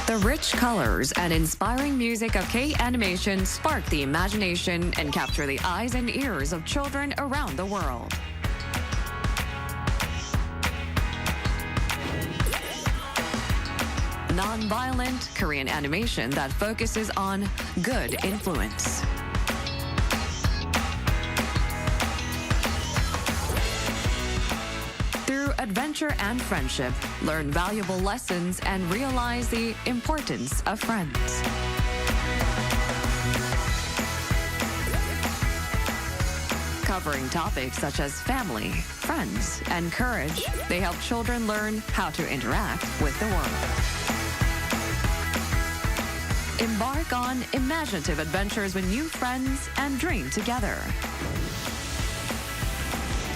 The rich colors and inspiring music of K-animation spark the imagination and capture the eyes and ears of children around the world. Non-violent Korean animation that focuses on good influence. Through adventure and friendship, learn valuable lessons and realize the importance of friends. Covering topics such as family, friends, and courage, they help children learn how to interact with the world. Embark on imaginative adventures with new friends and dream together.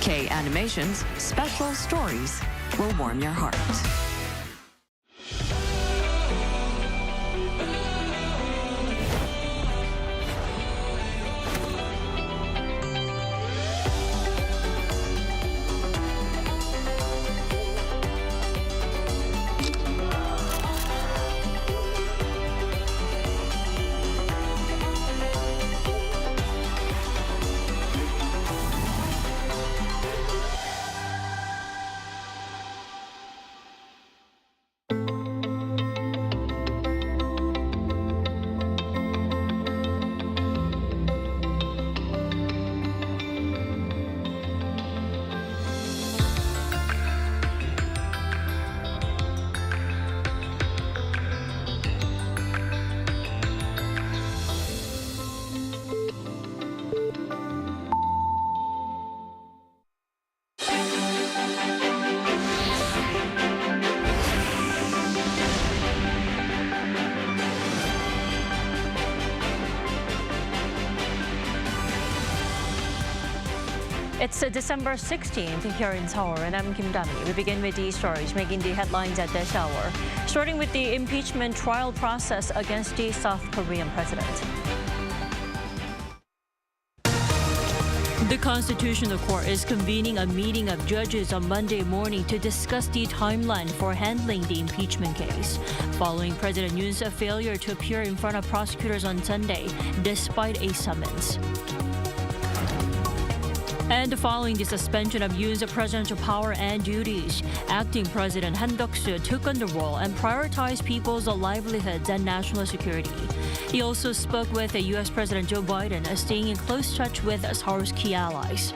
K-Animation's special stories will warm your heart. It's December 16th here in Seoul, and I'm Kim Dami. We begin with these stories making the headlines at this hour, starting with the impeachment trial process against the South Korean president. The Constitutional Court is convening a meeting of judges on Monday morning to discuss the timeline for handling the impeachment case, following President Yoon's failure to appear in front of prosecutors on Sunday, despite a summons. And following the suspension of Yoon's presidential power and duties, acting President Han Duck-soo took on the role and prioritized people's livelihoods and national security. He also spoke with U.S. President Joe Biden, staying in close touch with Seoul's key allies.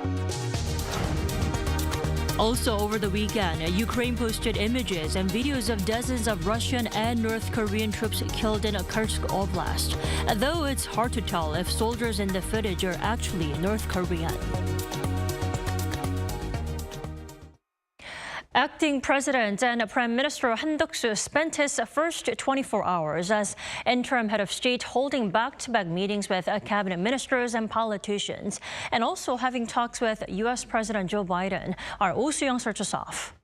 Also over the weekend, Ukraine posted images and videos of dozens of Russian and North Korean troops killed in Kursk Oblast, though it's hard to tell if soldiers in the footage are actually North Korean. Acting President and Prime Minister Han Duck-soo spent his first 24 hours as interim head of state holding back-to-back meetings with cabinet ministers and politicians, and also having talks with U.S. President Joe Biden. Our Oh Soo-young starts us off.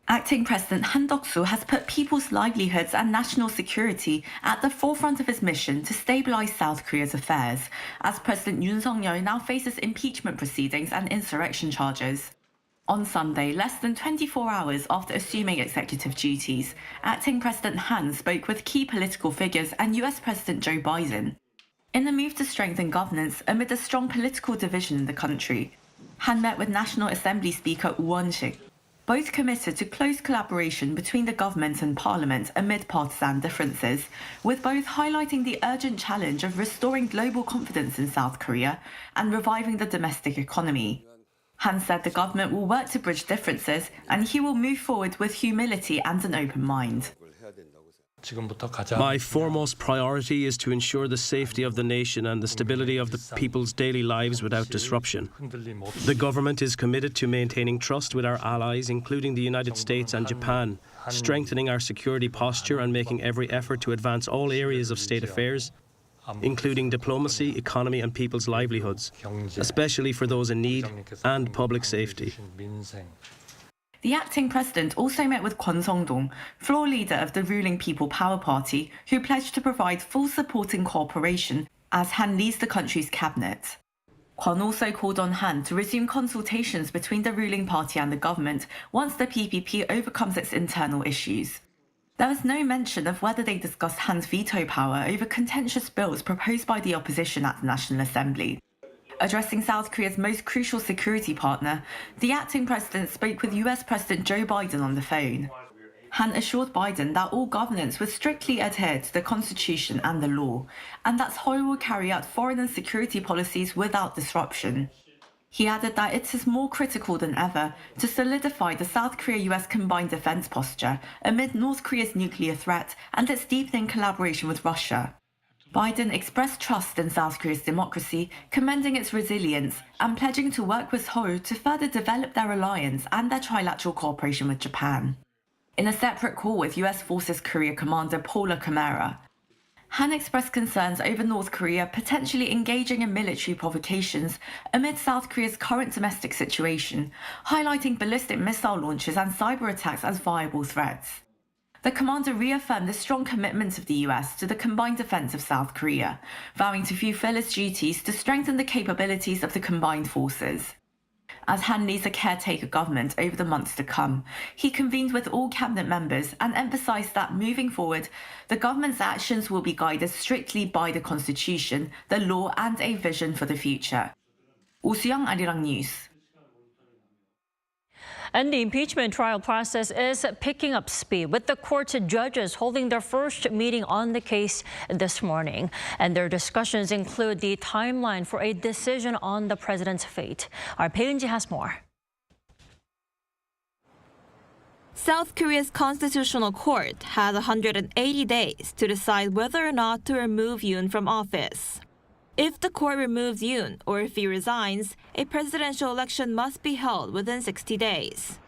Acting President Han Duck-soo has put people's livelihoods and national security at the forefront of his mission to stabilize South Korea's affairs, as President Yoon Suk-yeol now faces impeachment proceedings and insurrection charges. On Sunday, less than 24 hours after assuming executive duties, Acting President Han spoke with key political figures and US President Joe Biden. In a move to strengthen governance amid a strong political division in the country, Han met with National Assembly Speaker Woo Won-sik. Both committed to close collaboration between the government and parliament amid partisan differences, with both highlighting the urgent challenge of restoring global confidence in South Korea and reviving the domestic economy. Han said the government will work to bridge differences and he will move forward with humility and an open mind. My foremost priority is to ensure the safety of the nation and the stability of the people's daily lives without disruption. The government is committed to maintaining trust with our allies, including the United States and Japan, strengthening our security posture and making every effort to advance all areas of state affairs, including diplomacy, economy and people's livelihoods, especially for those in need, and public safety. The acting president also met with Kwon Song-dong, floor leader of the ruling People Power Party, who pledged to provide full support and cooperation as Han leads the country's cabinet. Kwon also called on Han to resume consultations between the ruling party and the government once the PPP overcomes its internal issues. There was no mention of whether they discussed Han's veto power over contentious bills proposed by the opposition at the National Assembly. Addressing South Korea's most crucial security partner, the acting president spoke with US President Joe Biden on the phone. Han assured Biden that all governance would strictly adhere to the Constitution and the law, and that Seoul will carry out foreign and security policies without disruption. He added that it is more critical than ever to solidify the South Korea-US combined defense posture amid North Korea's nuclear threat and its deepening collaboration with Russia. Biden expressed trust in South Korea's democracy, commending its resilience and pledging to work with Seoul to further develop their alliance and their trilateral cooperation with Japan. In a separate call with US Forces Korea Commander Paula Camara, Han expressed concerns over North Korea potentially engaging in military provocations amid South Korea's current domestic situation, highlighting ballistic missile launches and cyber attacks as viable threats. The commander reaffirmed the strong commitment of the US to the combined defense of South Korea, vowing to fulfill its duties to strengthen the capabilities of the combined forces. As Han leads a caretaker government over the months to come, he convened with all cabinet members and emphasized that moving forward, the government's actions will be guided strictly by the Constitution, the law, and a vision for the future. 오수영, Arirang News. And the impeachment trial process is picking up speed, with the court's judges holding their first meeting on the case this morning. And their discussions include the timeline for a decision on the president's fate. Our Peunji has more. South Korea's Constitutional Court has 180 days to decide whether or not to remove Yoon from office. If the court removes Yoon, or if he resigns, a presidential election must be held within 60 days.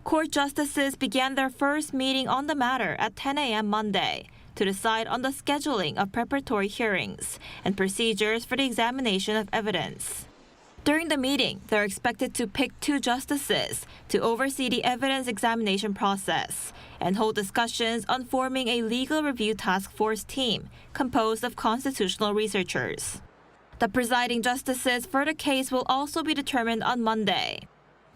Court justices began their first meeting on the matter at 10 a.m. Monday to decide on the scheduling of preparatory hearings and procedures for the examination of evidence. During the meeting, they're expected to pick 2 justices to oversee the evidence examination process and hold discussions on forming a legal review task force team composed of constitutional researchers. The presiding justices for the case will also be determined on Monday.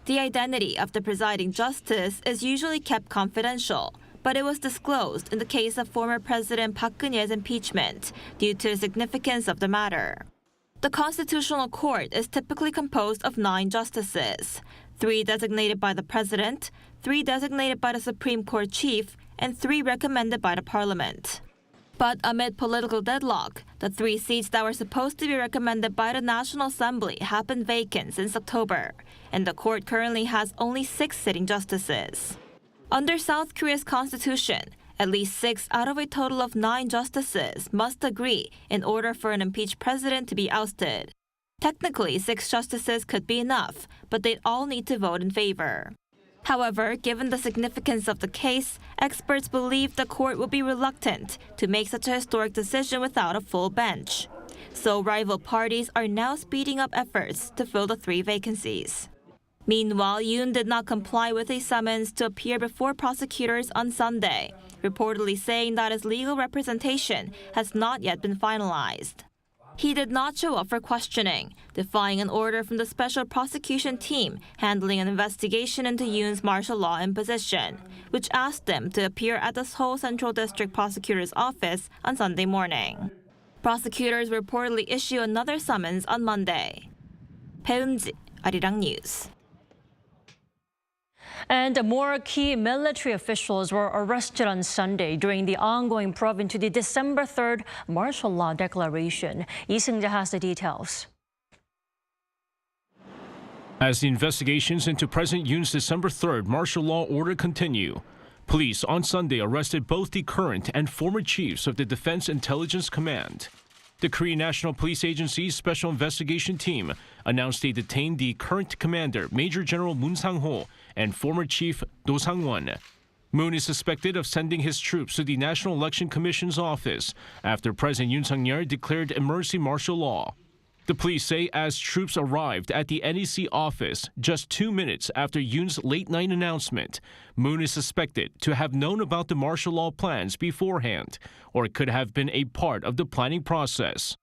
The identity of the presiding justice is usually kept confidential, but it was disclosed in the case of former President Park Geun-hye's impeachment due to the significance of the matter. The Constitutional Court is typically composed of 9 justices, 3 designated by the president, 3 designated by the Supreme Court chief, and 3 recommended by the parliament. But amid political deadlock, the 3 seats that were supposed to be recommended by the National Assembly have been vacant since October, and the court currently has only 6 sitting justices. Under South Korea's constitution, at least 6 out of a total of 9 justices must agree in order for an impeached president to be ousted. Technically, 6 justices could be enough, but they'd all need to vote in favor. However, given the significance of the case, experts believe the court will be reluctant to make such a historic decision without a full bench. So rival parties are now speeding up efforts to fill the 3 vacancies. Meanwhile, Yoon did not comply with a summons to appear before prosecutors on Sunday, reportedly saying that his legal representation has not yet been finalized. He did not show up for questioning, defying an order from the special prosecution team handling an investigation into Yoon's martial law imposition, which asked him to appear at the Seoul Central District Prosecutor's office on Sunday morning. Prosecutors reportedly issue another summons on Monday. Peunji, Arirang News. And more key military officials were arrested on Sunday during the ongoing probe into the December 3rd martial law declaration. Lee Seung-jae has the details. As the investigations into President Yoon's December 3rd martial law order continue, police on Sunday arrested both the current and former chiefs of the Defense Intelligence Command. The Korean National Police Agency's Special Investigation Team announced they detained the current commander, Major General Moon Sang-ho, and former chief Do Sang-won. Moon is suspected of sending his troops to the National Election Commission's office after President Yoon Suk-yeol declared emergency martial law. The police say as troops arrived at the NEC office just 2 minutes after Yoon's late-night announcement, Moon is suspected to have known about the martial law plans beforehand, or it could have been a part of the planning process.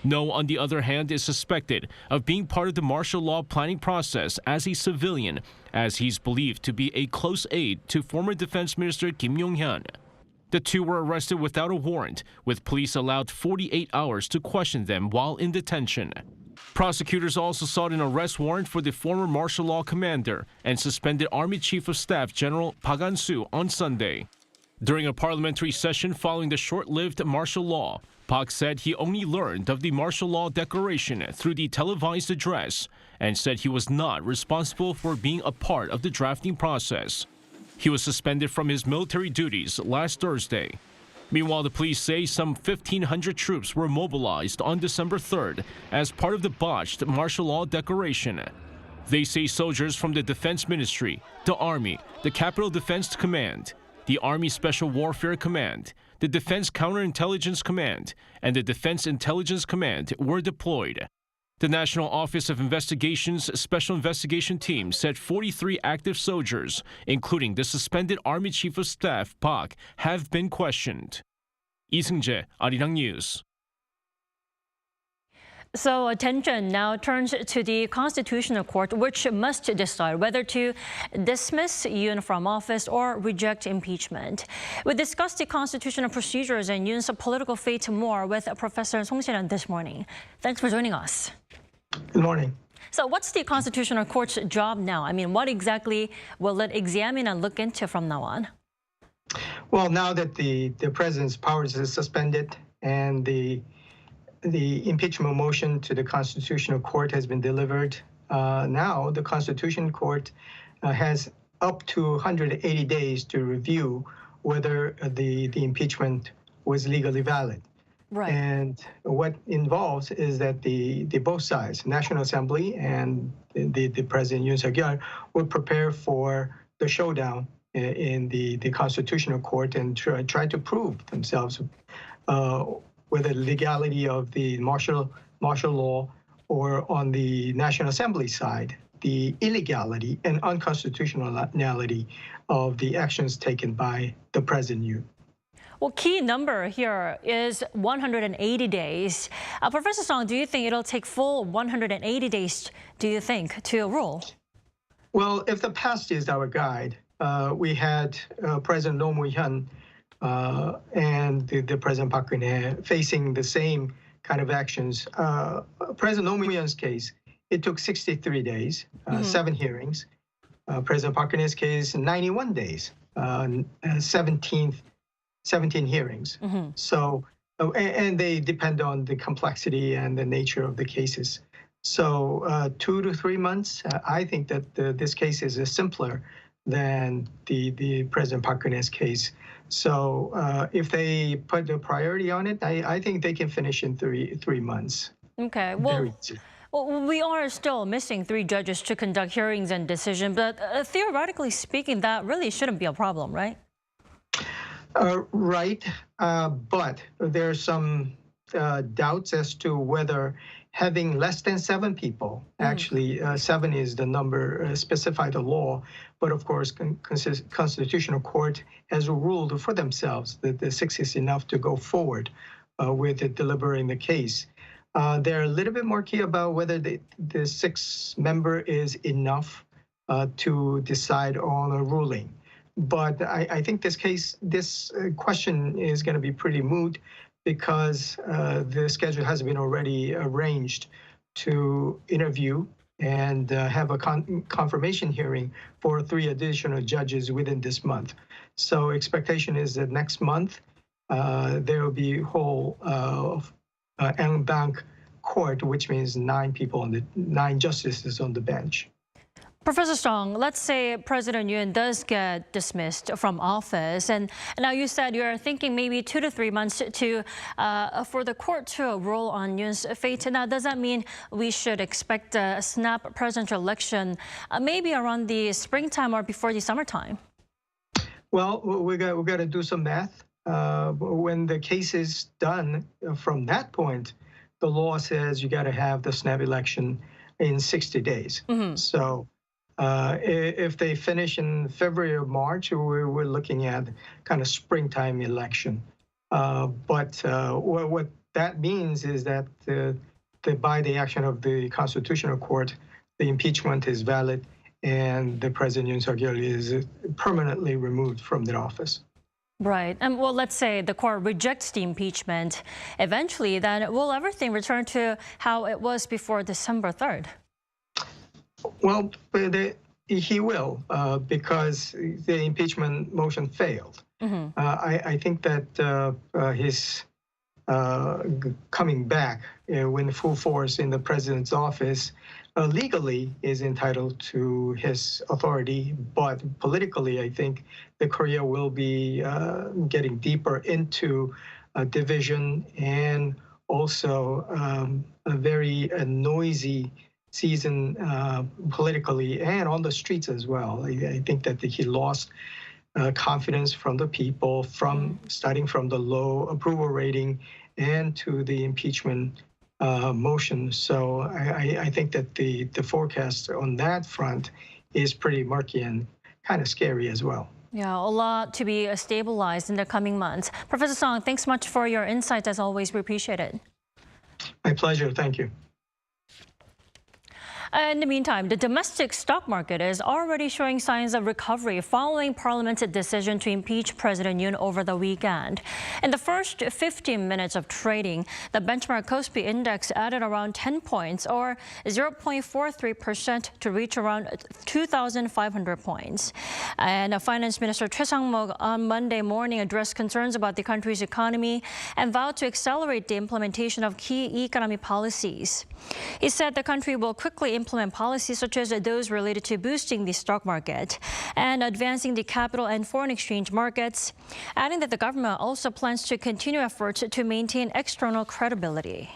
No, on the other hand, is suspected of being part of the martial law planning process as a civilian, as he's believed to be a close aide to former Defense Minister Kim Yong-hyun. The two were arrested without a warrant, with police allowed 48 hours to question them while in detention. Prosecutors also sought an arrest warrant for the former martial law commander and suspended Army Chief of Staff General Park An-soo on Sunday. During a parliamentary session following the short-lived martial law, Park said he only learned of the martial law declaration through the televised address and said he was not responsible for being a part of the drafting process. He was suspended from his military duties last Thursday. Meanwhile, the police say some 1,500 troops were mobilized on December 3rd as part of the botched martial law declaration. They say soldiers from the Defense Ministry, the Army, the Capital Defense Command, the Army Special Warfare Command, the Defense Counterintelligence Command, and the Defense Intelligence Command were deployed. The National Office of Investigation's Special Investigation Team said 43 active soldiers, including the suspended Army Chief of Staff Park, have been questioned. Lee Seung-jae, Arirang News. So attention now turns to the Constitutional Court, which must decide whether to dismiss Yoon from office or reject impeachment. We discussed the constitutional procedures and Yoon's political fate more with Professor Song Shin-hyun this morning. Thanks for joining us. Good morning. So what's the Constitutional Court's job now? I mean, what exactly will it examine and look into from now on? Well, now that the president's powers is suspended and the impeachment motion to the Constitutional Court has been delivered, now the Constitutional Court has up to 180 days to review whether the impeachment was legally valid. Right. And what involves is that the both sides, National Assembly and the President Yoon Suk-yeol, will prepare for the showdown in the Constitutional Court and try to prove themselves whether the legality of the martial law or on the National Assembly side, the illegality and unconstitutionality of the actions taken by the President Yoon. Well, key number here is 180 days. Professor Song, do you think it'll take full 180 days, do you think, to rule? Well, if the past is our guide, we had President Roh Moo-hyun and the President Park Geun-hye facing the same kind of actions. President Roh Moo-hyun's case, it took 63 days, 7 hearings. President Park Geun-hye's case, 91 days, 17 hearings. So, and they depend on the complexity and the nature of the cases. So 2 to 3 months, I think that this case is simpler than the President Park Geun-hye's case. So if they put the priority on it, I think they can finish in 3 months. Okay, well, we are still missing 3 judges to conduct hearings and decisions, but theoretically speaking, that really shouldn't be a problem, right? Right, but there are some doubts as to whether having less than 7 people, actually 7 is the number specified in law, but of course Constitutional Court has ruled for themselves that the 6 is enough to go forward with deliberating the case. They're a little bit more key about whether the 6th member is enough to decide on a ruling. But I think this question is going to be pretty moot because the schedule has been already arranged to interview and have a confirmation hearing for 3 additional judges within this month. So expectation is that next month there will be whole en banc court, which means 9 justices on the bench. Professor Song, let's say President Yoon does get dismissed from office, and now you said you're thinking maybe 2 to 3 months to for the court to rule on Yoon's fate. Now, does that mean we should expect a snap presidential election maybe around the springtime or before the summertime? Well, we got to do some math. When the case is done, from that point, the law says you got to have the snap election in 60 days. So. If they finish in February or March, we're looking at kind of springtime election. But what that means is that by the action of the Constitutional Court, the impeachment is valid and the President Yoon Suk-yeol is permanently removed from the office. Right. And well, let's say the court rejects the impeachment eventually, then will everything return to how it was before December 3rd? Well, he will, because the impeachment motion failed. I think that his coming back with full force in the president's office legally is entitled to his authority, but politically, I think the Korea will be getting deeper into division and also a very noisy season politically and on the streets as well. I think that he lost confidence from the people, starting from the low approval rating and to the impeachment motion. So I think that the forecast on that front is pretty murky and kind of scary as well. Yeah, a lot to be stabilized in the coming months. Professor Song, thanks much for your insights. As always, we appreciate it. My pleasure. Thank you. In the meantime, the domestic stock market is already showing signs of recovery following Parliament's decision to impeach President Yoon over the weekend. In the first 15 minutes of trading, the benchmark Kospi index added around 10 points, or 0.43%, to reach around 2,500 points. And Finance Minister Choi Sang-mok on Monday morning addressed concerns about the country's economy and vowed to accelerate the implementation of key economic policies. He said the country will quickly implement policies such as those related to boosting the stock market and advancing the capital and foreign exchange markets, adding that the government also plans to continue efforts to maintain external credibility.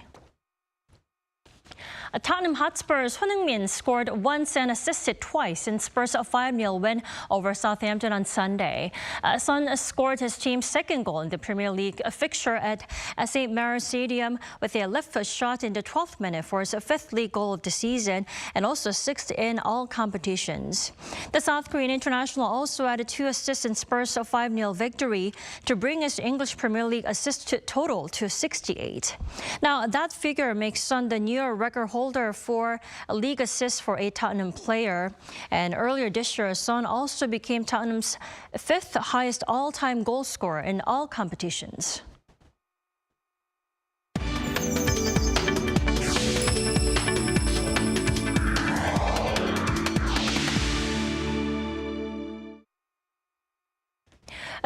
Tottenham Hotspur's Heung-min scored once and assisted twice in Spurs' 5-0 win over Southampton on Sunday. Son scored his team's second goal in the Premier League fixture at St. Mary's Stadium with a left-foot shot in the 12th minute for his 5th league goal of the season and also 6th in all competitions. The South Korean international also added 2 assists in Spurs' 5-0 victory to bring his English Premier League assist total to 68. Now, that figure makes Son the new record holder for a league assist for a Tottenham player. And earlier this year, Son also became Tottenham's 5th highest all-time goal scorer in all competitions.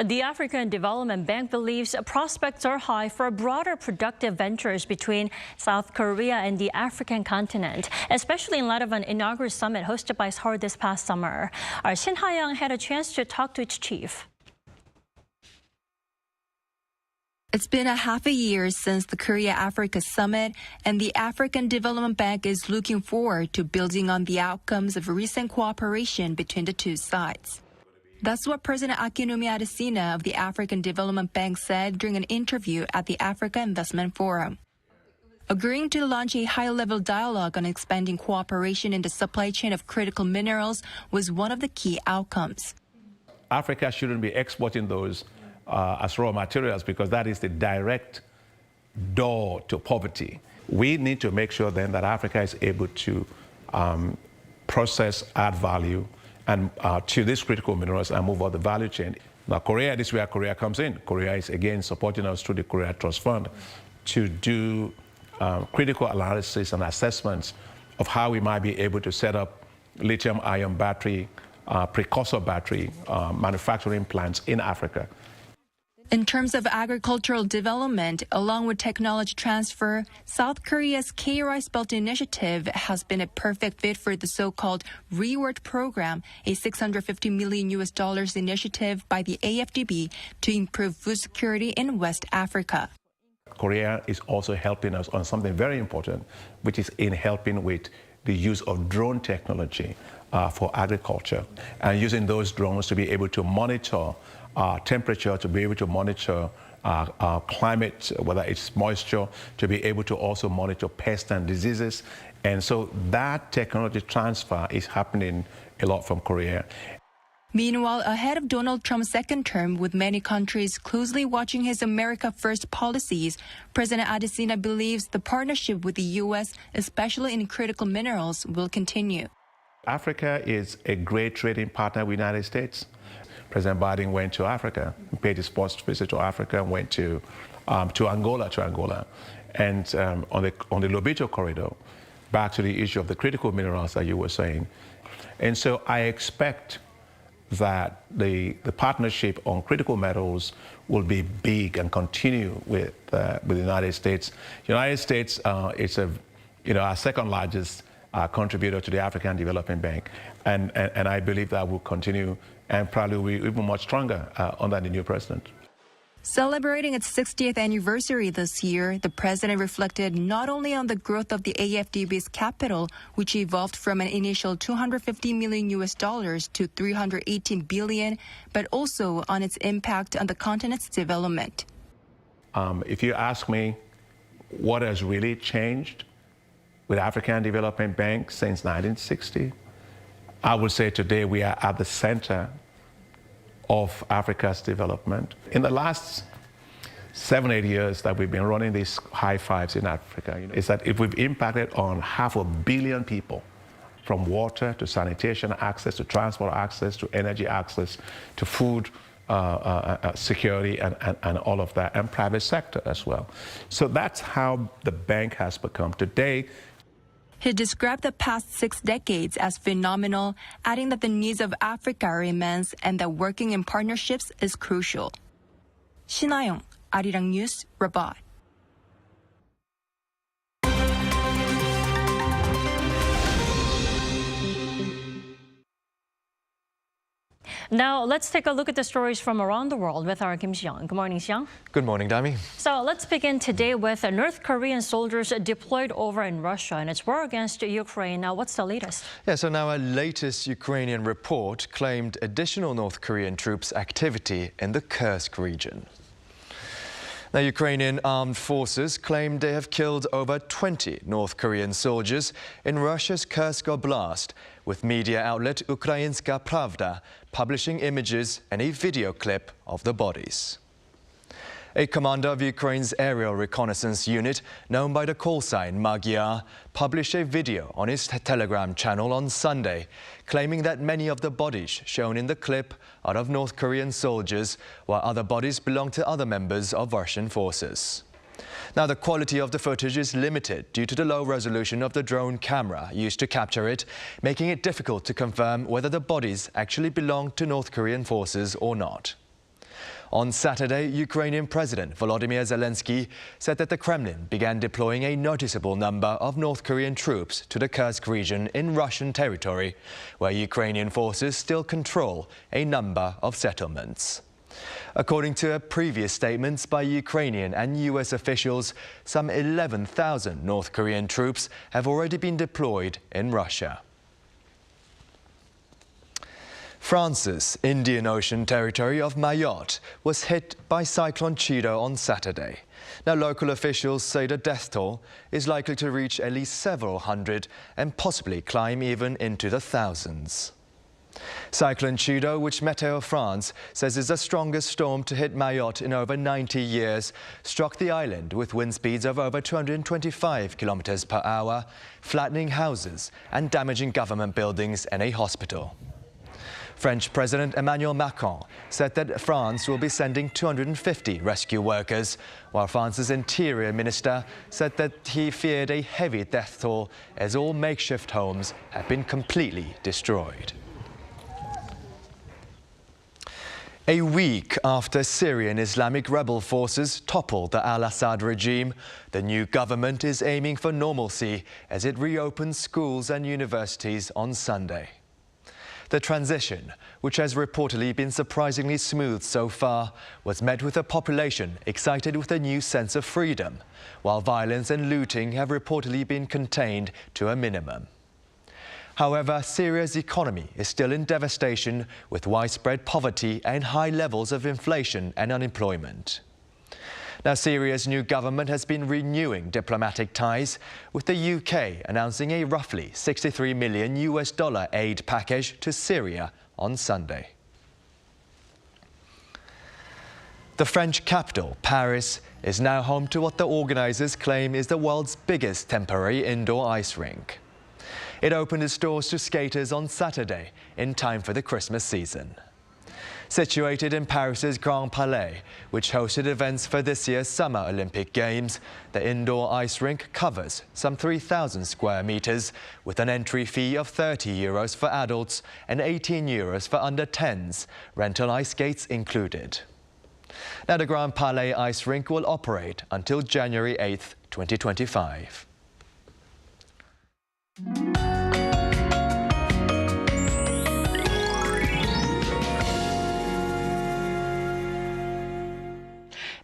The African Development Bank believes prospects are high for broader productive ventures between South Korea and the African continent, especially in light of an inaugural summit hosted by Seoul this past summer. Our Shin Ha-young had a chance to talk to its chief. It's been a half a year since the Korea-Africa Summit, and the African Development Bank is looking forward to building on the outcomes of recent cooperation between the two sides. That's what President Akinwumi Adesina of the African Development Bank said during an interview at the Africa Investment Forum. Agreeing to launch a high-level dialogue on expanding cooperation in the supply chain of critical minerals was one of the key outcomes. Africa shouldn't be exporting those as raw materials because that is the direct door to poverty. We need to make sure then that Africa is able to process, add value, and to these critical minerals and move up the value chain. Now, Korea, this is where Korea comes in. Korea is again supporting us through the Korea Trust Fund to do critical analysis and assessments of how we might be able to set up lithium-ion battery, precursor battery manufacturing plants in Africa. In terms of agricultural development, along with technology transfer, South Korea's K-Rice Belt Initiative has been a perfect fit for the so-called Reward Program, a $650 million initiative by the AfDB to improve food security in West Africa. Korea is also helping us on something very important, which is in helping with the use of drone technology for agriculture and using those drones to be able to monitor temperature, to be able to monitor climate, whether it's moisture, to be able to also monitor pests and diseases. And so that technology transfer is happening a lot from Korea. Meanwhile, ahead of Donald Trump's second term, with many countries closely watching his America First policies, President Adesina believes the partnership with the U.S., especially in critical minerals, will continue. Africa is a great trading partner with the United States. President Biden went to Africa, paid his first visit to Africa, and went to Angola. And on the Lobito corridor, back to the issue of the critical minerals that you were saying. And so I expect that the partnership on critical metals will be big and continue with the United States. The United States is our second largest contributor to the African Development Bank, and I believe that will continue and probably will be even much stronger under the new president. Celebrating its 60th anniversary this year, the president reflected not only on the growth of the AfDB's capital, which evolved from an initial $250 million to $318 billion, but also on its impact on the continent's development. If you ask me what has really changed with African Development Bank since 1960, I would say today we are at the center of Africa's development. In the last 7-8 years that we've been running these high fives in Africa, is that if we've impacted on 500 million people, from water to sanitation access, to transport access, to energy access, to food security and all of that, and private sector as well. So that's how the bank has become today. He described the past 6 decades as phenomenal, adding that the needs of Africa are immense and that working in partnerships is crucial. 신하영, Arirang News, Rabat. Now, let's take a look at the stories from around the world with our Kim Xiang. Good morning, Xiang. Good morning, Dami. So let's begin today with North Korean soldiers deployed over in Russia and its war against Ukraine. Now, what's the latest? Yeah, so now a latest Ukrainian report claimed additional North Korean troops' activity in the Kursk region. Now, Ukrainian armed forces claimed they have killed over 20 North Korean soldiers in Russia's Kursk Oblast, with media outlet Ukrainska Pravda publishing images and a video clip of the bodies. A commander of Ukraine's aerial reconnaissance unit, known by the call sign Magyar, published a video on his Telegram channel on Sunday, claiming that many of the bodies shown in the clip are of North Korean soldiers, while other bodies belong to other members of Russian forces. Now, the quality of the footage is limited due to the low resolution of the drone camera used to capture it, making it difficult to confirm whether the bodies actually belong to North Korean forces or not. On Saturday, Ukrainian President Volodymyr Zelensky said that the Kremlin began deploying a noticeable number of North Korean troops to the Kursk region in Russian territory, where Ukrainian forces still control a number of settlements. According to previous statements by Ukrainian and US officials, some 11,000 North Korean troops have already been deployed in Russia. France's Indian Ocean territory of Mayotte was hit by Cyclone Chido on Saturday. Now, local officials say the death toll is likely to reach at least several hundred and possibly climb even into the thousands. Cyclone Chido, which Meteo France says is the strongest storm to hit Mayotte in over 90 years, struck the island with wind speeds of over 225 kilometers per hour, flattening houses and damaging government buildings and a hospital. French President Emmanuel Macron said that France will be sending 250 rescue workers, while France's Interior Minister said that he feared a heavy death toll as all makeshift homes have been completely destroyed. A week after Syrian Islamic rebel forces toppled the al-Assad regime, the new government is aiming for normalcy as it reopens schools and universities on Sunday. The transition, which has reportedly been surprisingly smooth so far, was met with a population excited with a new sense of freedom, while violence and looting have reportedly been contained to a minimum. However, Syria's economy is still in devastation, with widespread poverty and high levels of inflation and unemployment. Now, Syria's new government has been renewing diplomatic ties, with the UK announcing a roughly $63 million aid package to Syria on Sunday. The French capital, Paris, is now home to what the organizers claim is the world's biggest temporary indoor ice rink. It opened its doors to skaters on Saturday in time for the Christmas season. Situated in Paris's Grand Palais, which hosted events for this year's Summer Olympic Games, the indoor ice rink covers some 3,000 square meters with an entry fee of €30 for adults and €18 for under 10s, rental ice skates included. Now, the Grand Palais ice rink will operate until January 8th, 2025.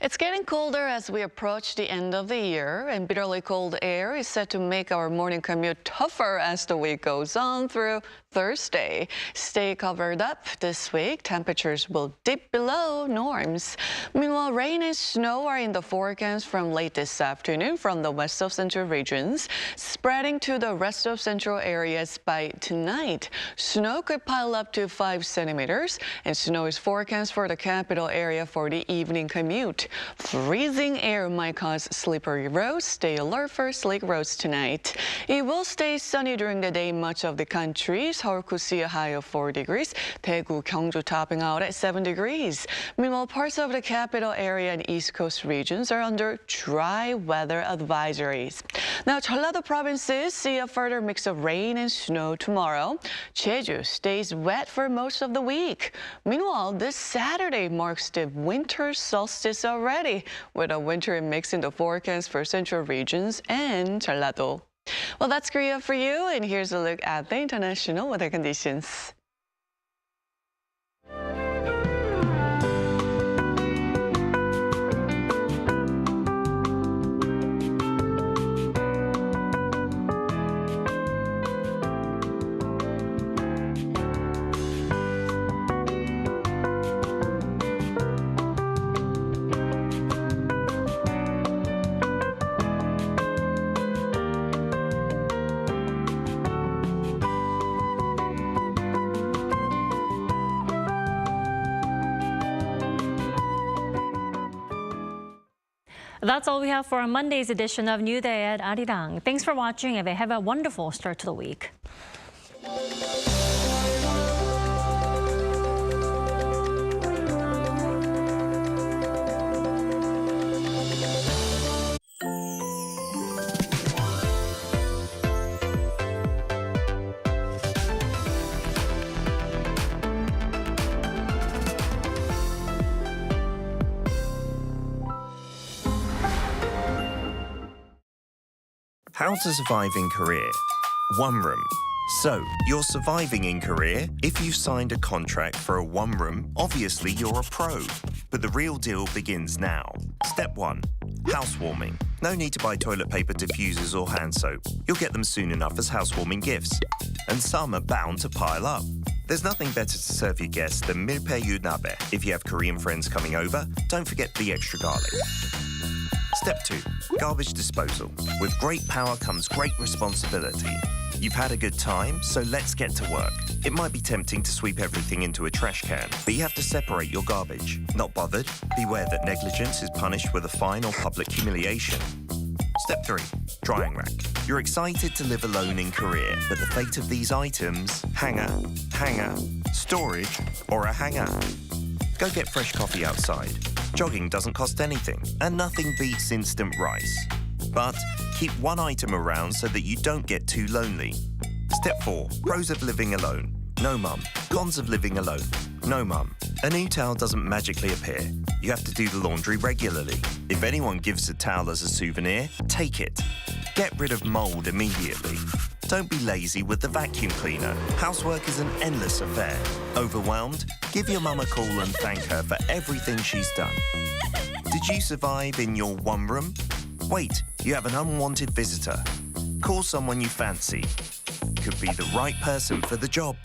It's getting colder as we approach the end of the year, and bitterly cold air is set to make our morning commute tougher as the week goes on through Thursday. Stay covered up this week. Temperatures will dip below norms. Meanwhile, rain and snow are in the forecast from late this afternoon from the west of central regions, spreading to the rest of central areas by tonight. Snow could pile up to 5 centimeters, and snow is forecast for the capital area for the evening commute. Freezing air might cause slippery roads. Stay alert for slick roads tonight. It will stay sunny during the day in much of the country. Seoul could see a high of 4 degrees. Daegu, Gyeongju topping out at 7 degrees. Meanwhile, parts of the capital area and East Coast regions are under dry weather advisories. Now, Jeollado provinces see a further mix of rain and snow tomorrow. Jeju stays wet for most of the week. Meanwhile, this Saturday marks the winter solstice already, with a wintry mix in the forecast for central regions and Jeollado. Well, that's Korea for you, and here's a look at the international weather conditions. That's all we have for Monday's edition of New Day at Arirang. Thanks for watching and have a wonderful start to the week. How to survive in Korea. One room. So, you're surviving in Korea. If you signed a contract for a one room, obviously you're a pro. But the real deal begins now. Step 1. Housewarming. No need to buy toilet paper, diffusers or hand soap. You'll get them soon enough as housewarming gifts. And some are bound to pile up. There's nothing better to serve your guests than milpaeyu nabe. If you have Korean friends coming over, don't forget the extra garlic. Step 2. Garbage disposal. With great power comes great responsibility. You've had a good time, so let's get to work. It might be tempting to sweep everything into a trash can, but you have to separate your garbage. Not bothered? Beware that negligence is punished with a fine or public humiliation. Step 3. Drying rack. You're excited to live alone in Korea, but the fate of these items, hanger, storage, or a hanger. Go get fresh coffee outside. Jogging doesn't cost anything, and nothing beats instant rice. But keep one item around so that you don't get too lonely. Step 4. Pros of living alone. No mum. Cons of living alone. No mum. A new towel doesn't magically appear. You have to do the laundry regularly. If anyone gives a towel as a souvenir, take it. Get rid of mold immediately. Don't be lazy with the vacuum cleaner. Housework is an endless affair. Overwhelmed? Give your mum a call and thank her for everything she's done. Did you survive in your one room? Wait, you have an unwanted visitor. Call someone you fancy. Could be the right person for the job.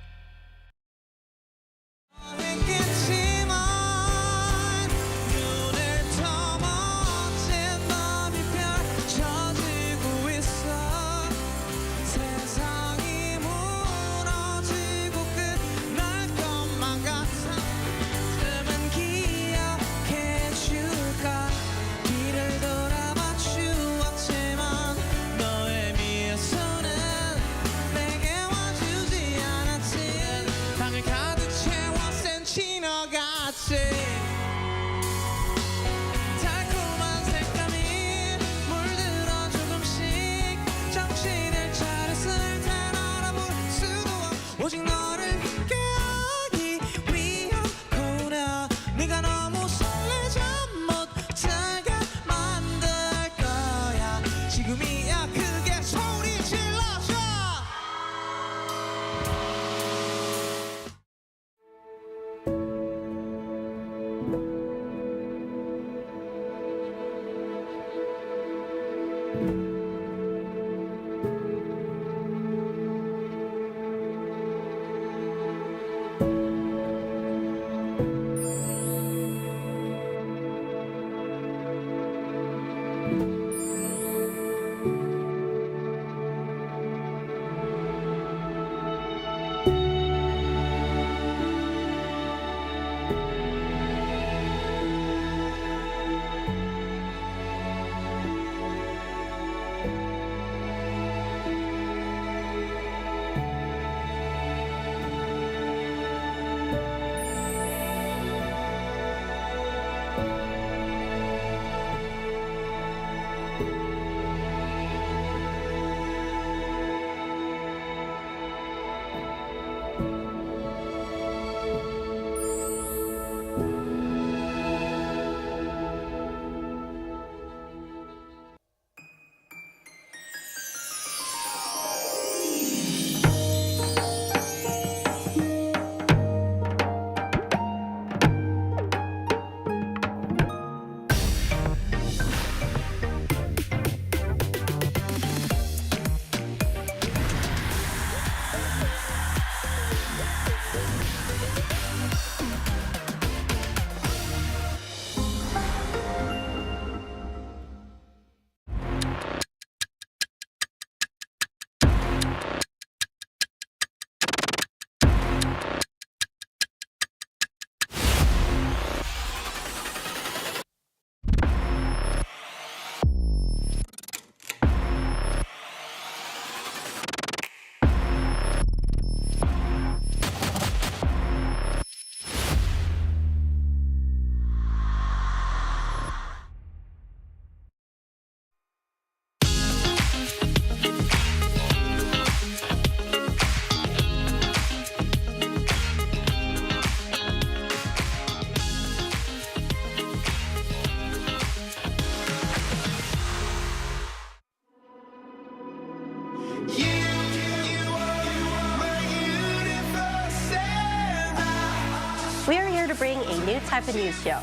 new type of news show.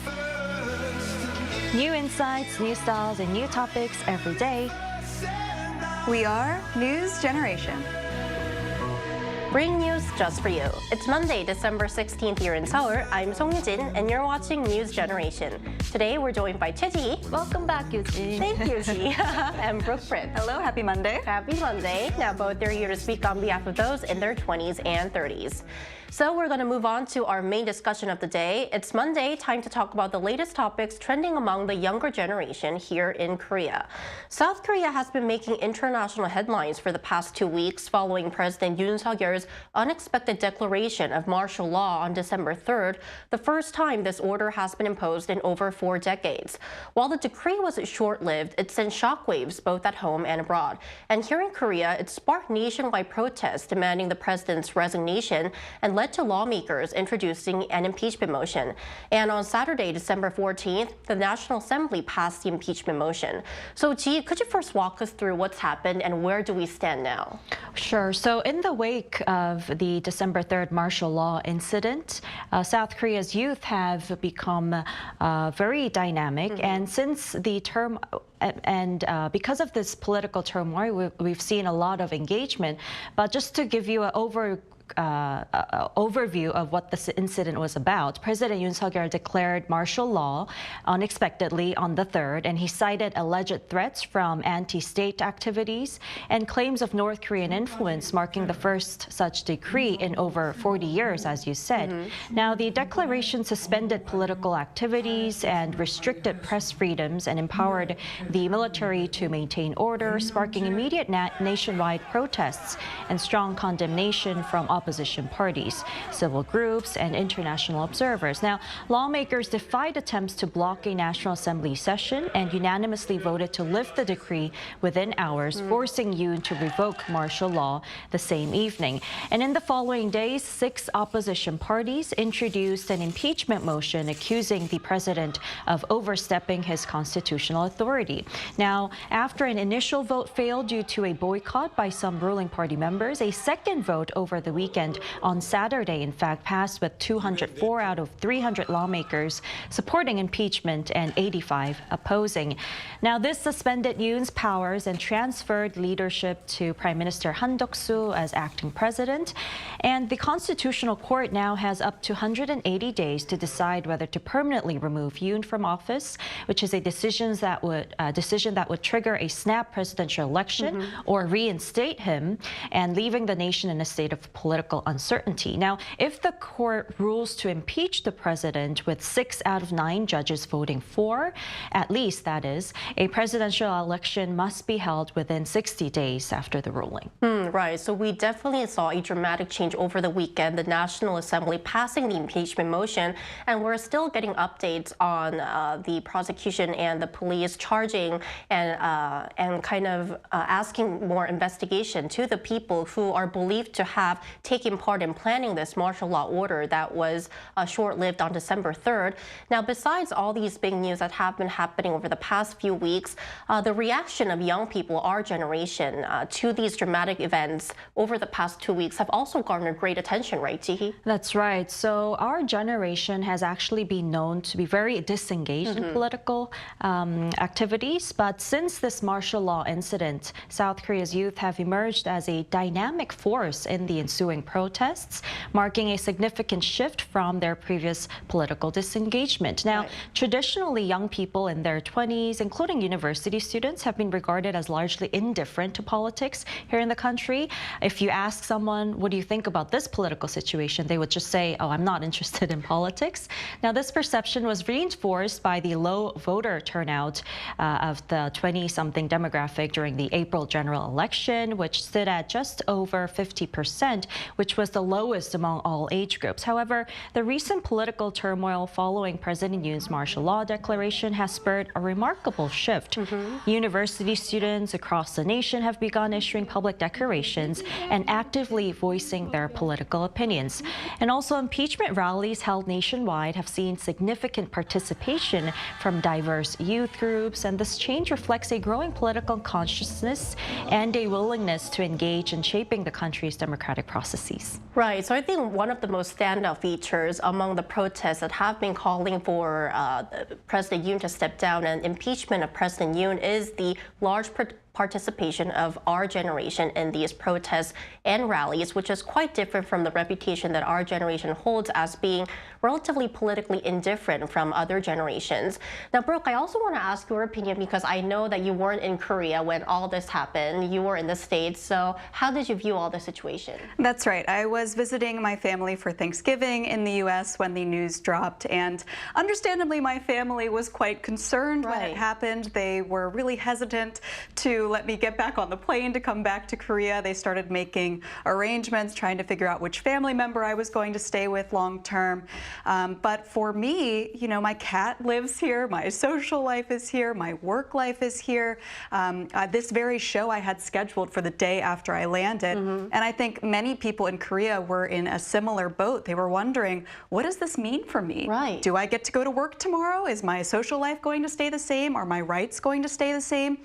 New insights, new styles, and new topics every day. We are News Generation. Bring news just for you. It's Monday, December 16th here in Seoul. I'm Songjin, and you're watching News Generation. Today, we're joined by Choi-ji. Welcome back, Yuji. Thank you, Ji. And Brooke Prince. Hello, happy Monday. Happy Monday. Now, both are here to speak on behalf of those in their 20s and 30s. So we're going to move on to our main discussion of the day. It's Monday, time to talk about the latest topics trending among the younger generation here in Korea. South Korea has been making international headlines for the past 2 weeks following President Yoon Suk-yeol's unexpected declaration of martial law on December 3rd, the first time this order has been imposed in over 4 decades. While the decree was short-lived, it sent shockwaves both at home and abroad. And here in Korea, it sparked nationwide protests demanding the president's resignation and led to lawmakers introducing an impeachment motion. And on Saturday, December 14th, the National Assembly passed the impeachment motion. So, Ji, could you first walk us through what's happened and where do we stand now? Sure. So in the wake of the December 3rd martial law incident, South Korea's youth have become very dynamic. And since the term because of this political turmoil, we've seen a lot of engagement. But just to give you an overview of what this incident was about, President Yoon Suk-yeol declared martial law unexpectedly on the 3rd, and he cited alleged threats from anti-state activities and claims of North Korean influence, marking the first such decree in over 40 years, as you said. Now, the declaration suspended political activities and restricted press freedoms and empowered the military to maintain order, sparking immediate nationwide protests and strong condemnation from opposition parties, civil groups, and international observers. Now, lawmakers defied attempts to block a National Assembly session and unanimously voted to lift the decree within hours, forcing Yoon to revoke martial law the same evening. And in the following days, 6 opposition parties introduced an impeachment motion accusing the president of overstepping his constitutional authority. Now, after an initial vote failed due to a boycott by some ruling party members, a second vote over the weekend on Saturday, in fact, passed with 204 out of 300 lawmakers supporting impeachment and 85 opposing. Now, this suspended Yoon's powers and transferred leadership to Prime Minister Han Duck-soo as acting president. And the Constitutional Court now has up to 180 days to decide whether to permanently remove Yoon from office, which is a decision that would trigger a snap presidential election or reinstate him, and leaving the nation in a state of political uncertainty. Now, if the court rules to impeach the president with 6 out of 9 judges voting for, at least that is, a presidential election must be held within 60 days after the ruling. Right. So we definitely saw a dramatic change over the weekend, the National Assembly passing the impeachment motion, and we're still getting updates on the prosecution and the police charging and kind of asking more investigation to the people who are believed to have taken part in planning this martial law order that was short-lived on December 3rd. Now, besides all these big news that have been happening over the past few weeks, the reaction of young people, our generation, to these dramatic events over the past 2 weeks have also garnered great attention, right, Jihi? That's right. So our generation has actually been known to be very disengaged in political activities. But since this martial law incident, South Korea's youth have emerged as a dynamic force in the ensuing protests, marking a significant shift from their previous political disengagement. Now, traditionally, young people in their 20s, including university students, have been regarded as largely indifferent to politics here in the country. If you ask someone, what do you think about this political situation, they would just say, oh, I'm not interested in politics. Now, this perception was reinforced by the low voter turnout of the 20-something demographic during the April general election, which stood at just over 50%, which was the lowest among all age groups. However, the recent political turmoil following President Yoon's martial law declaration has spurred a remarkable shift. University students across the nation have begun issuing public declarations and actively voicing their political opinions. And also, impeachment rallies held nationwide have seen significant participation from diverse youth groups, and this change reflects a growing political consciousness and a willingness to engage in shaping the country's democratic process. processes. Right. So I think one of the most standout features among the protests that have been calling for President Yoon to step down and impeachment of President Yoon is the large participation of our generation in these protests and rallies, which is quite different from the reputation that our generation holds as being relatively politically indifferent from other generations. Now, Brooke, I also want to ask your opinion because I know that you weren't in Korea when all this happened. You were in the States. So how did you view all the situation? That's right. I was visiting my family for Thanksgiving in the U.S. when the news dropped, and understandably, my family was quite concerned when it happened. They were really hesitant to let me get back on the plane to come back to Korea. They started making arrangements, trying to figure out which family member I was going to stay with long term. But for me, you know, my cat lives here, my social life is here, my work life is here. This very show I had scheduled for the day after I landed. And I think many people in Korea were in a similar boat. They were wondering, what does this mean for me? Right. Do I get to go to work tomorrow? Is my social life going to stay the same? Are my rights going to stay the same?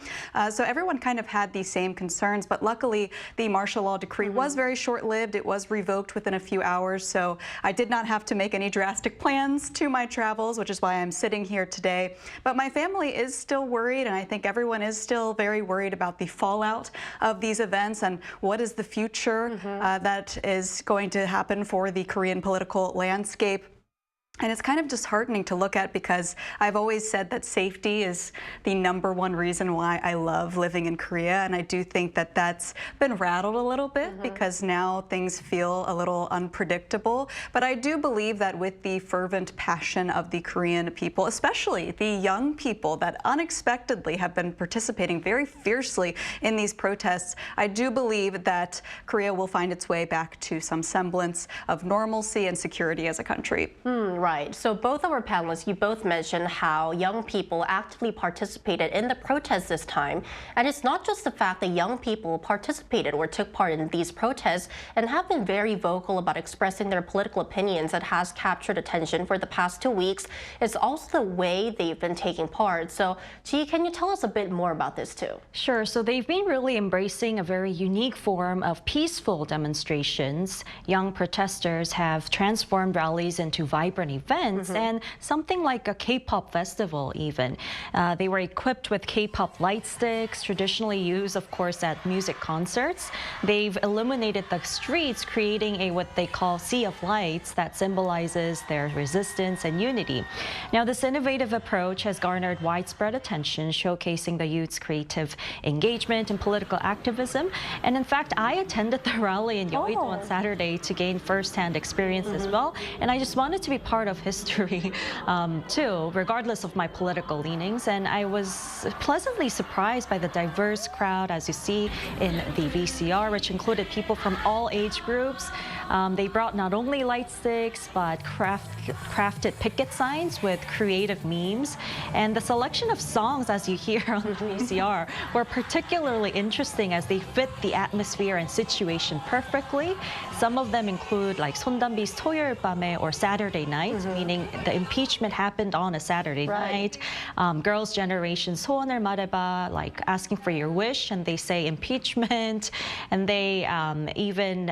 So everyone kind of had these same concerns, but luckily the martial law decree was very short-lived. It was revoked within a few hours, so I did not have to make any drastic plans to my travels, which is why I'm sitting here today. But my family is still worried, and I think everyone is still very worried about the fallout of these events and what is the future that is going to happen for the Korean political landscape. And it's kind of disheartening to look at because I've always said that safety is the #1 reason why I love living in Korea. And I do think that that's been rattled a little bit because now things feel a little unpredictable. But I do believe that with the fervent passion of the Korean people, especially the young people that unexpectedly have been participating very fiercely in these protests, I do believe that Korea will find its way back to some semblance of normalcy and security as a country. Right. So both of our panelists, you both mentioned how young people actively participated in the protests this time. And it's not just the fact that young people participated or took part in these protests and have been very vocal about expressing their political opinions that has captured attention for the past 2 weeks. It's also the way they've been taking part. So, Ji, can you tell us a bit more about this too? Sure. So they've been really embracing a very unique form of peaceful demonstrations. Young protesters have transformed rallies into vibrant events and something like a K-pop festival even. They were equipped with K-pop light sticks, traditionally used, of course, at music concerts. They've illuminated the streets, creating a what they call sea of lights that symbolizes their resistance and unity. Now, this innovative approach has garnered widespread attention, showcasing the youth's creative engagement and political activism. And in fact, I attended the rally in Mayotte on Saturday to gain first-hand experience as well. And I just wanted to be part of history too, regardless of my political leanings. And I was pleasantly surprised by the diverse crowd, as you see in the VCR, which included people from all age groups. They brought not only light sticks, but crafted picket signs with creative memes. And the selection of songs, as you hear on the VCR, were particularly interesting as they fit the atmosphere and situation perfectly. Some of them include like 손담비's 토요일 밤에 or Saturday night, meaning the impeachment happened on a Saturday night. Girls' Generation 소원을 말해봐, like asking for your wish, and they say impeachment. And they even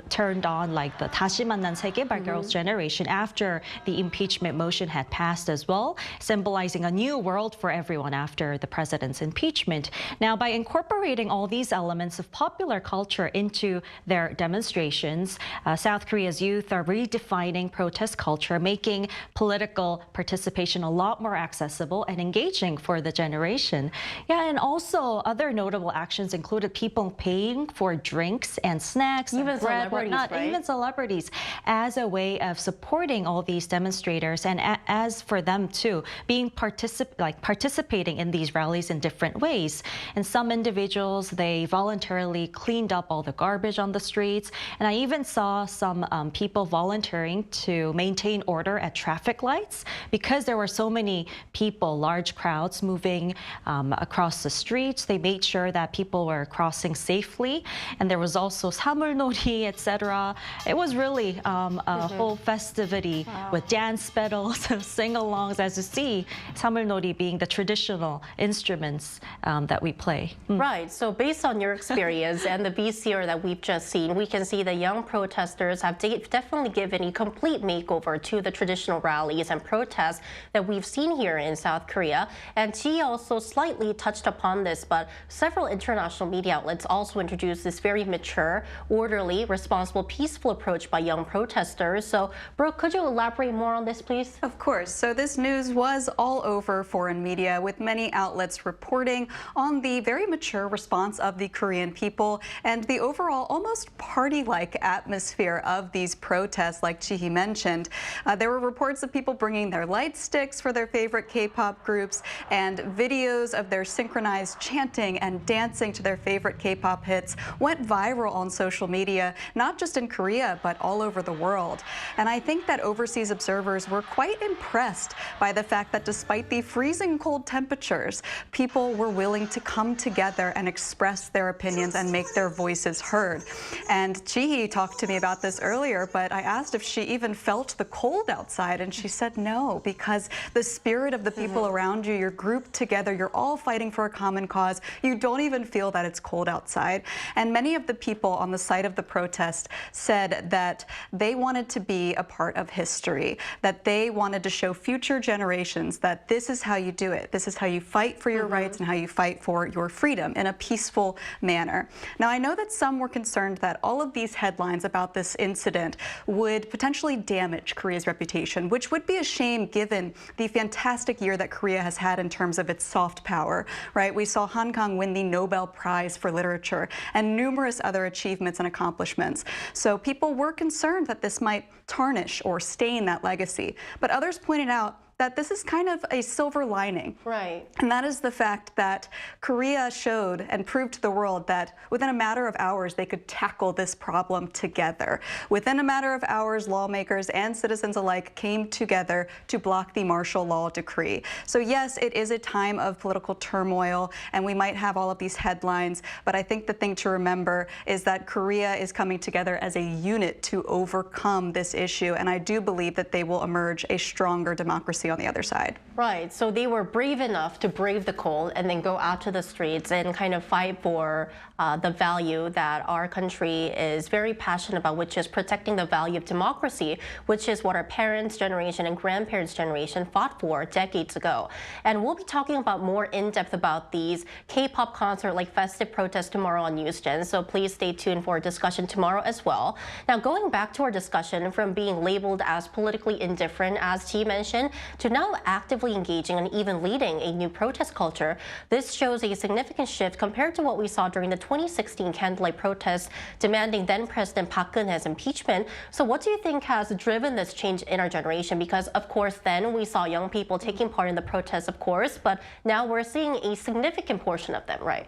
turned on like the 다시 만난 세계 by Girls' Generation after the impeachment motion had passed as well, symbolizing a new world for everyone after the president's impeachment. Now, by incorporating all these elements of popular culture into their demonstrations, South Korea's youth are redefining protest culture, making political participation a lot more accessible and engaging for the generation. Yeah, and also other notable actions included people paying for drinks and snacks, even and bread, whatnot, right? even celebrities, as a way of supporting all these demonstrators, and as for them too, being participating in these rallies in different ways. And some individuals, they voluntarily cleaned up all the garbage on the streets, and I even saw some people volunteering to maintain maintain order at traffic lights because there were so many people, large crowds moving across the streets. They made sure that people were crossing safely, and there was also 사물놀이, etc. It was really a whole festivity with dance battles, sing-alongs. As you see, 사물놀이 being the traditional instruments that we play. Right. So based on your experience and the VCR that we've just seen, we can see the young protesters have definitely given a complete makeover to the traditional rallies and protests that we've seen here in South Korea. And she also slightly touched upon this, but several international media outlets also introduced this very mature, orderly, responsible, peaceful approach by young protesters. So, Brooke, could you elaborate more on this, please? Of course. So this news was all over foreign media, with many outlets reporting on the very mature response of the Korean people and the overall almost party-like atmosphere of these protests, like Ji-hee mentioned. There were reports of people bringing their light sticks for their favorite K-pop groups and videos of their synchronized chanting and dancing to their favorite K-pop hits went viral on social media, not just in Korea, but all over the world. And I think that overseas observers were quite impressed by the fact that despite the freezing cold temperatures, people were willing to come together and express their opinions and make their voices heard. And Ji-hee talked to me about this earlier, but I asked if she even felt the cold outside, and she said no, because the spirit of the people around you, you're grouped together, you're all fighting for a common cause. You don't even feel that it's cold outside. And many of the people on the site of the protest said that they wanted to be a part of history, that they wanted to show future generations that this is how you do it. This is how you fight for your rights and how you fight for your freedom in a peaceful manner. Now, I know that some were concerned that all of these headlines about this incident would potentially damage Korea's reputation, which would be a shame given the fantastic year that Korea has had in terms of its soft power, right? We saw Han Kang win the Nobel Prize for Literature and numerous other achievements and accomplishments. So people were concerned that this might tarnish or stain that legacy. But others pointed out that this is kind of a silver lining. Right. And that is the fact that Korea showed and proved to the world that within a matter of hours, they could tackle this problem together. Within a matter of hours, lawmakers and citizens alike came together to block the martial law decree. So yes, it is a time of political turmoil, and we might have all of these headlines, but I think the thing to remember is that Korea is coming together as a unit to overcome this issue, and I do believe that they will emerge a stronger democracy on the other side. Right. So they were brave enough to brave the cold and then go out to the streets and kind of fight for the value that our country is very passionate about, which is protecting the value of democracy, which is what our parents' generation and grandparents' generation fought for decades ago. And we'll be talking about more in depth about these K-pop concert-like festive protests tomorrow on NewsGen. So please stay tuned for a discussion tomorrow as well. Now, going back to our discussion from being labeled as politically indifferent, as Ji mentioned, to now actively engaging and even leading a new protest culture. This shows a significant shift compared to what we saw during the 2016 candlelight protests demanding then-President Park Geun-hye's impeachment. So what do you think has driven this change in our generation? Because, of course, then we saw young people taking part in the protests, of course, but now we're seeing a significant portion of them, right?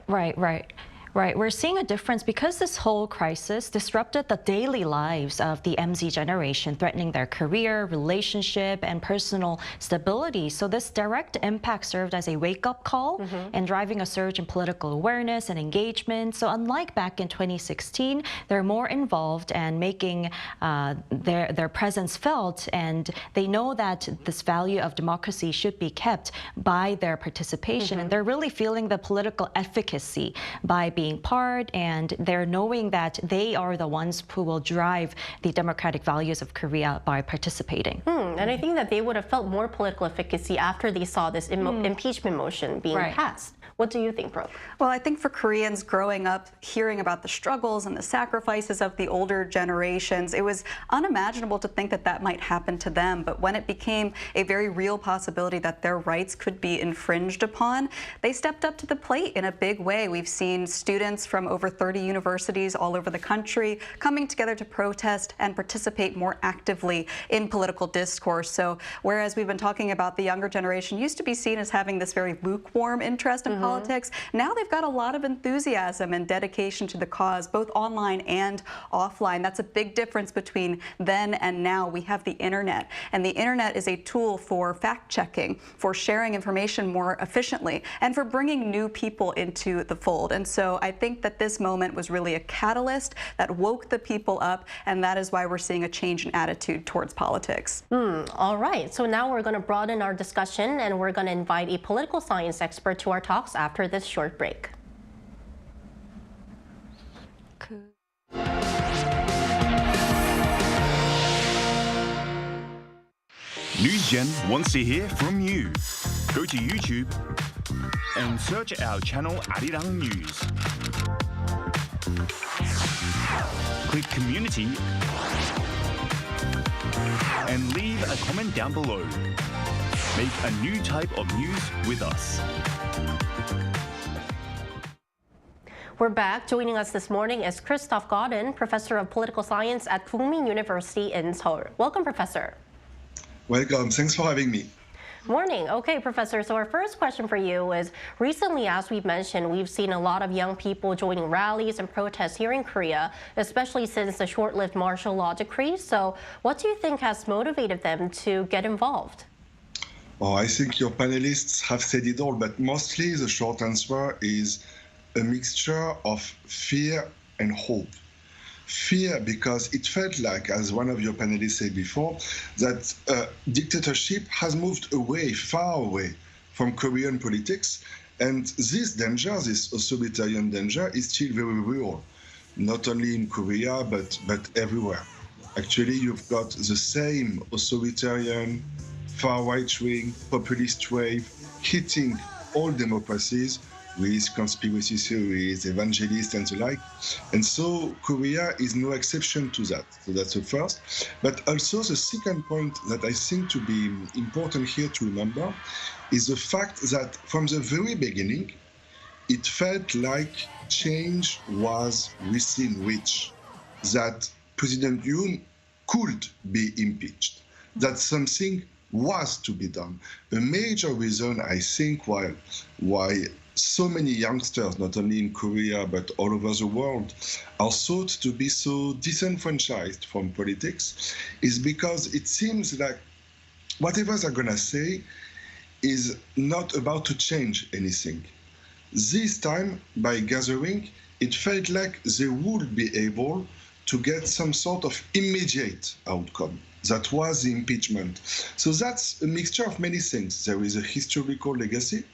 Right. We're seeing a difference because this whole crisis disrupted the daily lives of the MZ generation, threatening their career, relationship, and personal stability. So this direct impact served as a wake-up call and driving a surge in political awareness and engagement. So unlike back in 2016, they're more involved and making their presence felt, and they know that this value of democracy should be kept by their participation. And they're really feeling the political efficacy by being part, and they're knowing that they are the ones who will drive the democratic values of Korea by participating. And I think that they would have felt more political efficacy after they saw this impeachment motion being passed. What do you think, Brooke? Well, I think for Koreans growing up, hearing about the struggles and the sacrifices of the older generations, it was unimaginable to think that that might happen to them. But when it became a very real possibility that their rights could be infringed upon, they stepped up to the plate in a big way. We've seen students from over 30 universities all over the country coming together to protest and participate more actively in political discourse. So whereas we've been talking about the younger generation used to be seen as having this very lukewarm interest in politics. Now they've got a lot of enthusiasm and dedication to the cause, both online and offline. That's a big difference between then and now. We have the internet, and the internet is a tool for fact-checking, for sharing information more efficiently, and for bringing new people into the fold. And so I think that this moment was really a catalyst that woke the people up, and that is why we're seeing a change in attitude towards politics. All right, so now we're going to broaden our discussion, and we're going to invite a political science expert to our talks after this short break. NewsGen wants to hear from you. Go to YouTube and search our channel Arirang News. Click Community and leave a comment down below. Make a new type of news with us. We're back. Joining us this morning is Christoph Godin, Professor of Political Science at Heung-min University in Seoul. Welcome, Professor. Welcome. Thanks for having me. Morning. Okay, Professor. So our first question for you is, recently, as we've mentioned, we've seen a lot of young people joining rallies and protests here in Korea, especially since the short-lived martial law decree. So what do you think has motivated them to get involved? Oh, I think your panelists have said it all, but mostly the short answer is a mixture of fear and hope. Fear because it felt like, as one of your panelists said before, that dictatorship has moved away, far away from Korean politics. And this danger, this authoritarian danger, is still very real, not only in Korea, but everywhere. Actually, you've got the same authoritarian, far right-wing, populist wave hitting all democracies with conspiracy theories, evangelists, and the like. And so Korea is no exception to that. So that's the first. But also the second point that I think to be important here to remember is the fact that from the very beginning, it felt like change was within reach, that President Yoon could be impeached, that something was to be done. A major reason, I think, why so many youngsters, not only in Korea, but all over the world, are thought to be so disenfranchised from politics is because it seems like whatever they're going to say is not about to change anything. This time, by gathering, it felt like they would be able to get some sort of immediate outcome. That was the impeachment. So that's a mixture of many things. There is a historical legacy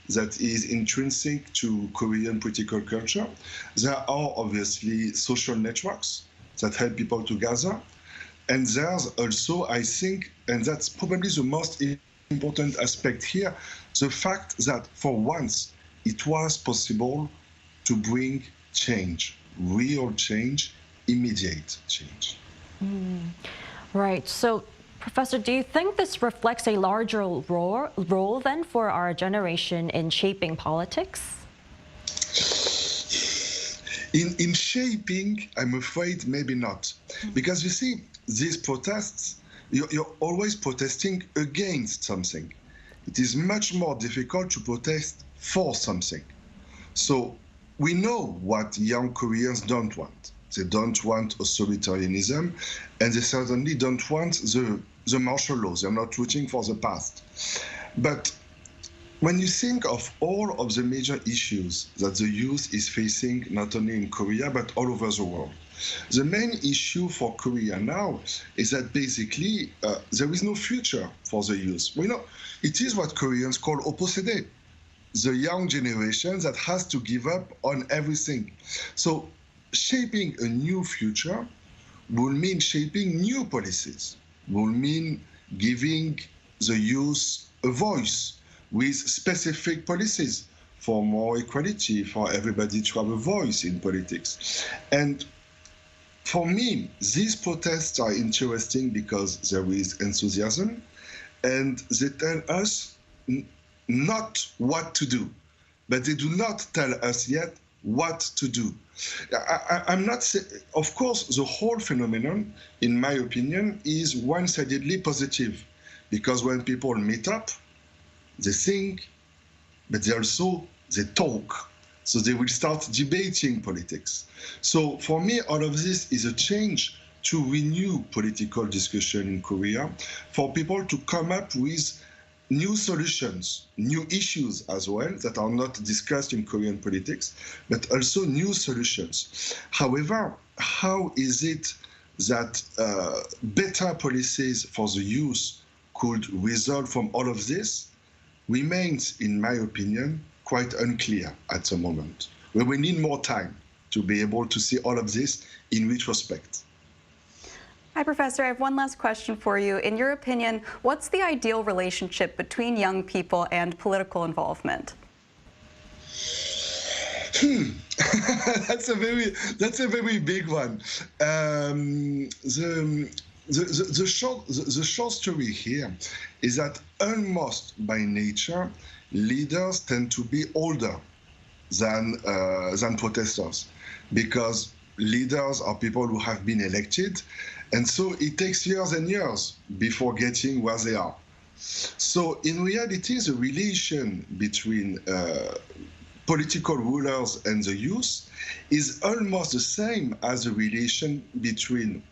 that is intrinsic to Korean political culture. There are obviously social networks that help people to gather. And there's also, I think, and that's probably the most important aspect here, the fact that for once it was possible to bring change, real change, immediate change. Right. So, Professor, do you think this reflects a larger role then for our generation in shaping politics? In shaping, I'm afraid maybe not. Because you see, these protests, you're always protesting against something. It is much more difficult to protest for something. So we know what young Koreans don't want. They don't want authoritarianism, and they certainly don't want the martial law. They're not rooting for the past. But when you think of all of the major issues that the youth is facing, not only in Korea, but all over the world, the main issue for Korea now is that basically there is no future for the youth. We know it is what Koreans call opposede, the young generation that has to give up on everything. So shaping a new future will mean shaping new policies, will mean giving the youth a voice with specific policies for more equality, for everybody to have a voice in politics. And for me, these protests are interesting because there is enthusiasm and they tell us not what to do, but they do not tell us yet what to do. I'm not saying, of course, the whole phenomenon, in my opinion, is one-sidedly positive, because when people meet up, they think, but they also they talk. So they will start debating politics. So for me, all of this is a change to renew political discussion in Korea, for people to come up with new solutions, new issues as well that are not discussed in Korean politics, but also new solutions. However, how is it that better policies for the youth could result from all of this remains, in my opinion, quite unclear at the moment. We will need more time to be able to see all of this in retrospect. Hi, Professor. I have one last question for you. In your opinion, what's the ideal relationship between young people and political involvement? That's a very big one. The short story here is that almost by nature, leaders tend to be older than protesters, because leaders are people who have been elected, and so it takes years and years before getting where they are. So in reality, the relation between political rulers and the youth is almost the same as the relation between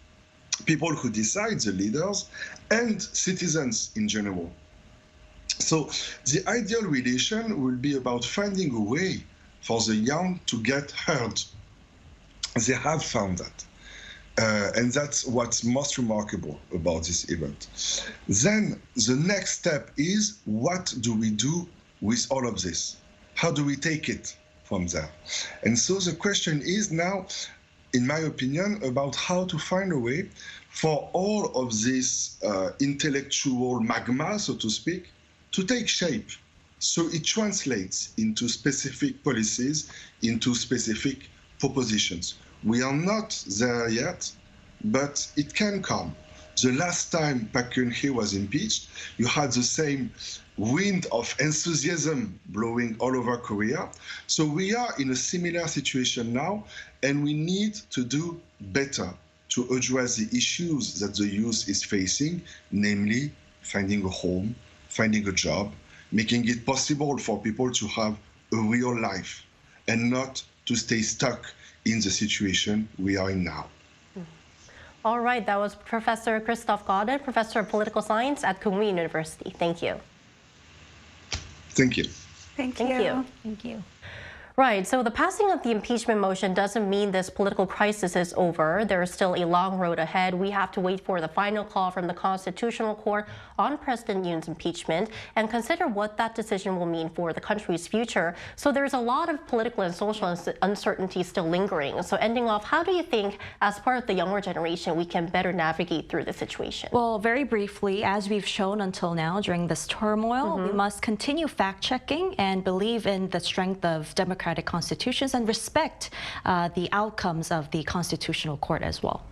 people who decide, the leaders, and citizens in general. So the ideal relation will be about finding a way for the young to get heard. They have found that. And that's what's most remarkable about this event. Then the next step is, what do we do with all of this? How do we take it from there? And so the question is now, in my opinion, about how to find a way for all of this intellectual magma, so to speak, to take shape, so it translates into specific policies, into specific propositions. We are not there yet, but it can come. The last time Park Geun-hye was impeached, you had the same wind of enthusiasm blowing all over Korea. So we are in a similar situation now, and we need to do better to address the issues that the youth is facing, namely finding a home, finding a job, making it possible for people to have a real life and not to stay stuck in the situation we are in now. All right, that was Professor Christoph Gaudet, Professor of Political Science at Korea University. Thank you. Thank you. Thank you. Thank you. Right, so the passing of the impeachment motion doesn't mean this political crisis is over. There is still a long road ahead. We have to wait for the final call from the Constitutional Court on President Yoon's impeachment and consider what that decision will mean for the country's future. So there's a lot of political and social uncertainty still lingering. So ending off, how do you think, as part of the younger generation, we can better navigate through the situation? Well, very briefly, as we've shown until now during this turmoil, we must continue fact-checking and believe in the strength of democratic constitutions and respect the outcomes of the Constitutional Court as well.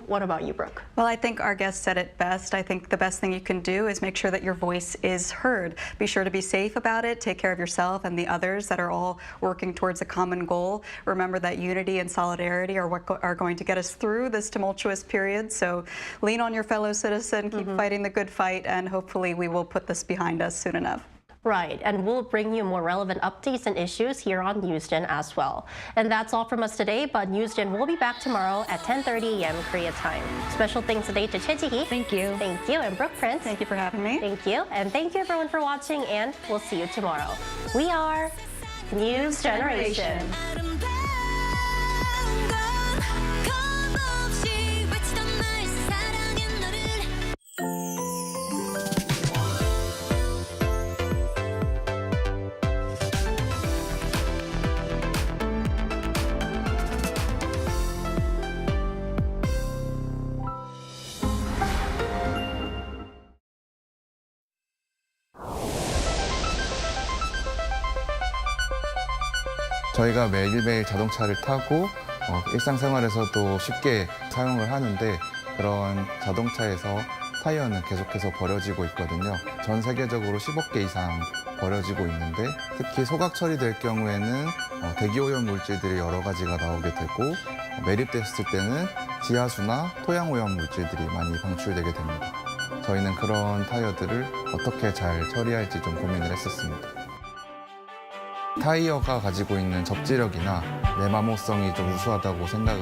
What about you, Brooke? Well, I think our guest said it best. I think the best thing you can do is make sure that your voice is heard. Be sure to be safe about it. Take care of yourself and the others that are all working towards a common goal. Remember that unity and solidarity are what are going to get us through this tumultuous period. So lean on your fellow citizen, keep fighting the good fight, and hopefully we will put this behind us soon enough. Right, and we'll bring you more relevant updates and issues here on NewsGen as well. And that's all from us today, but NewsGen will be back tomorrow at 10:30 a.m. Korea time. Special thanks today to Choi-Ji. Thank you. Thank you, and Brooke Prince. Thank you for having me. Thank you, and thank you everyone for watching, and we'll see you tomorrow. We are News Generation. 저희가 매일매일 자동차를 타고 일상생활에서도 쉽게 사용을 하는데, 그런 자동차에서 타이어는 계속해서 버려지고 있거든요. 전 세계적으로 10억 개 이상 버려지고 있는데, 특히 소각 처리될 경우에는 대기오염 물질들이 여러 가지가 나오게 되고, 매립됐을 때는 지하수나 토양오염 물질들이 많이 방출되게 됩니다. 저희는 그런 타이어들을 어떻게 잘 처리할지 좀 고민을 했었습니다. 타이어가 가지고 있는 접지력이나 내마모성이 좀 우수하다고 생각을